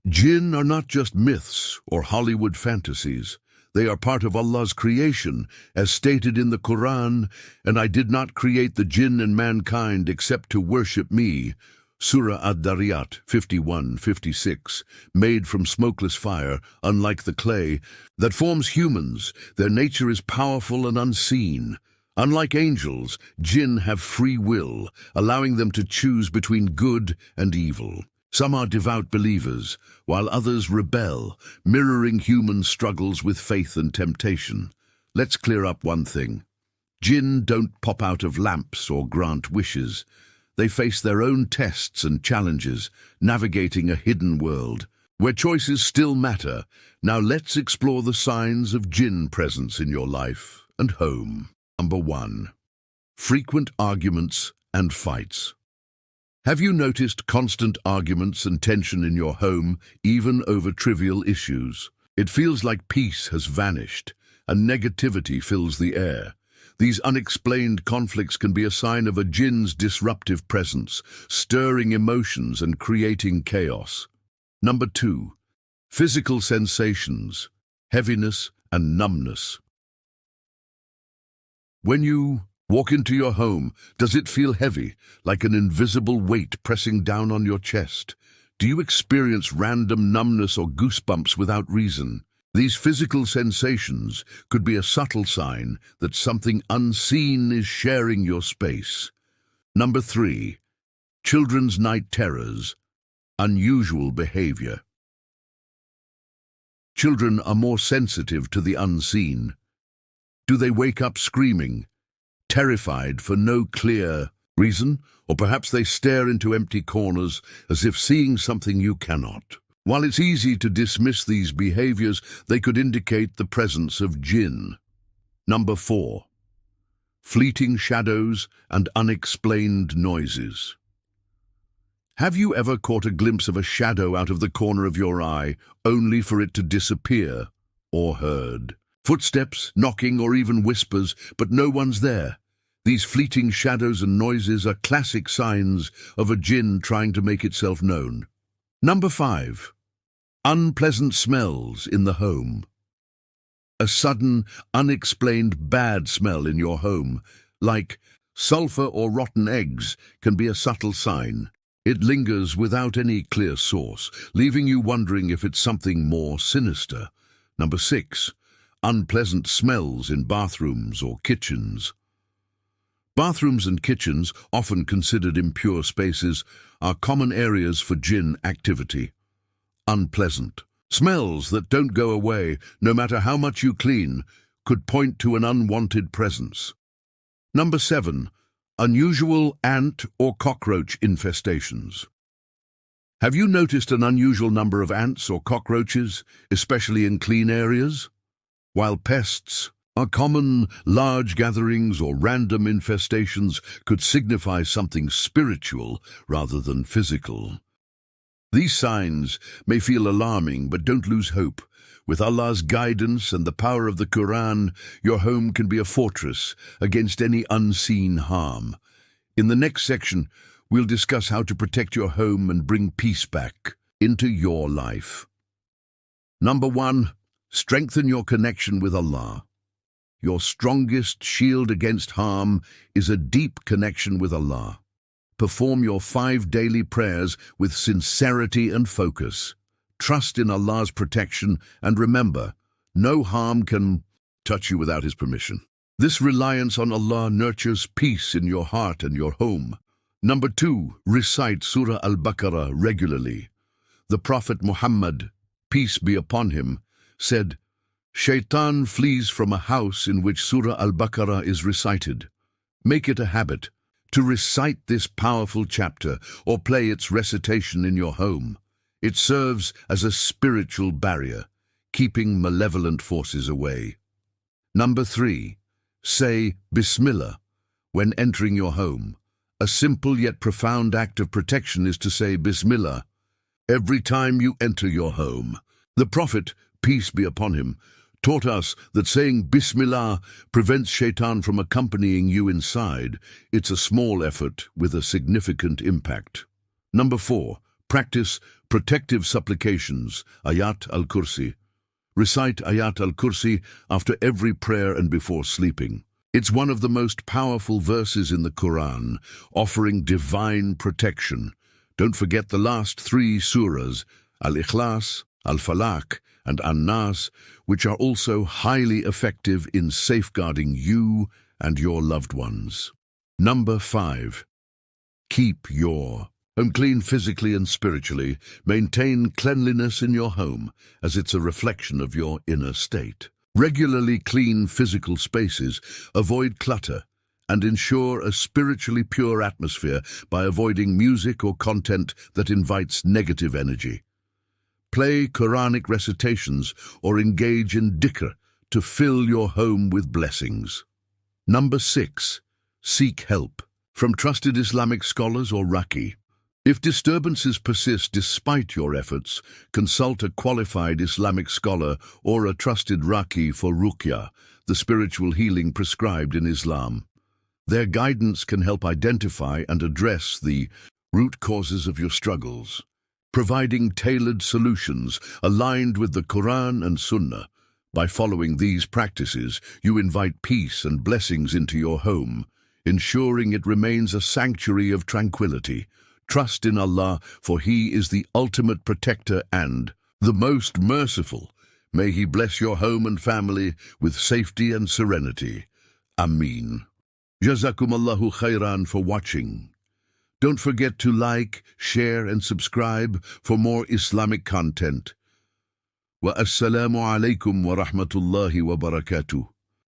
Jinn are not just myths or Hollywood fantasies. They are part of Allah's creation, as stated in the Quran, "And I did not create the jinn and mankind except to worship me." Surah Adh-Dhariyat 51-56, made from smokeless fire, unlike the clay that forms humans, their nature is powerful and unseen. Unlike angels, jinn have free will, allowing them to choose between good and evil. Some are devout believers, while others rebel, mirroring human struggles with faith and temptation. Let's clear up one thing. Jinn don't pop out of lamps or grant wishes. They face their own tests and challenges, navigating a hidden world, where choices still matter. Now let's explore the signs of jinn presence in your life and home. Number 1. Frequent arguments and fights. Have you noticed constant arguments and tension in your home, even over trivial issues? It feels like peace has vanished, and negativity fills the air. These unexplained conflicts can be a sign of a jinn's disruptive presence, stirring emotions and creating chaos. Number 2. Physical sensations, heaviness and numbness. When you walk into your home, does it feel heavy, like an invisible weight pressing down on your chest? Do you experience random numbness or goosebumps without reason? These physical sensations could be a subtle sign that something unseen is sharing your space. Number 3. Children's night terrors, unusual behavior. Children are more sensitive to the unseen. Do they wake up screaming, terrified for no clear reason, or perhaps they stare into empty corners as if seeing something you cannot? While it's easy to dismiss these behaviors, they could indicate the presence of jinn. Number 4. Fleeting shadows and unexplained noises. Have you ever caught a glimpse of a shadow out of the corner of your eye, only for it to disappear, or heard footsteps, knocking, or even whispers, but no one's there? These fleeting shadows and noises are classic signs of a jinn trying to make itself known. Number 5. Unpleasant smells in the home. A sudden, unexplained bad smell in your home, like sulfur or rotten eggs, can be a subtle sign. It lingers without any clear source, leaving you wondering if it's something more sinister. Number 6. Unpleasant smells in bathrooms or kitchens. Bathrooms and kitchens, often considered impure spaces, are common areas for jinn activity. Unpleasant smells that don't go away, no matter how much you clean, could point to an unwanted presence. Number 7. Unusual ant or cockroach infestations. Have you noticed an unusual number of ants or cockroaches, especially in clean areas? While pests are common, large gatherings or random infestations could signify something spiritual rather than physical. These signs may feel alarming, but don't lose hope. With Allah's guidance and the power of the Quran, your home can be a fortress against any unseen harm. In the next section, we'll discuss how to protect your home and bring peace back into your life. Number 1. Strengthen your connection with Allah. Your strongest shield against harm is a deep connection with Allah. Perform your 5 daily prayers with sincerity and focus. Trust in Allah's protection and remember, no harm can touch you without His permission. This reliance on Allah nurtures peace in your heart and your home. Number 2. Recite Surah Al-Baqarah regularly. The Prophet Muhammad, peace be upon him, said, "Shaitan flees from a house in which Surah Al-Baqarah is recited." Make it a habit to recite this powerful chapter or play its recitation in your home. It serves as a spiritual barrier, keeping malevolent forces away. Number 3. Say Bismillah when entering your home. A simple yet profound act of protection is to say Bismillah every time you enter your home. The Prophet, peace be upon him, taught us that saying Bismillah prevents Shaitan from accompanying you inside. It's a small effort with a significant impact. Number 4. Practice protective supplications, Ayat Al-Kursi. Recite Ayat Al-Kursi after every prayer and before sleeping. It's one of the most powerful verses in the Quran, offering divine protection. Don't forget the last three surahs, Al-Ikhlas, Al-Falaq, and An-Nas, which are also highly effective in safeguarding you and your loved ones. Number 5. Keep your home clean physically and spiritually. Maintain cleanliness in your home, as it's a reflection of your inner state. Regularly clean physical spaces, avoid clutter, and ensure a spiritually pure atmosphere by avoiding music or content that invites negative energy. Play Quranic recitations or engage in dhikr to fill your home with blessings. Number 6. Seek help from trusted Islamic scholars or Raqi. If disturbances persist despite your efforts, consult a qualified Islamic scholar or a trusted Raqi for ruqya, the spiritual healing prescribed in Islam. Their guidance can help identify and address the root causes of your struggles, providing tailored solutions aligned with the Quran and Sunnah. By following these practices, you invite peace and blessings into your home, ensuring it remains a sanctuary of tranquility. Trust in Allah, for He is the ultimate protector and the most merciful. May He bless your home and family with safety and serenity. Ameen. Jazakumallahu khairan for watching. Don't forget to like, share and subscribe for more Islamic content. Wa assalamu alaikum wa rahmatullahi wa barakatuh.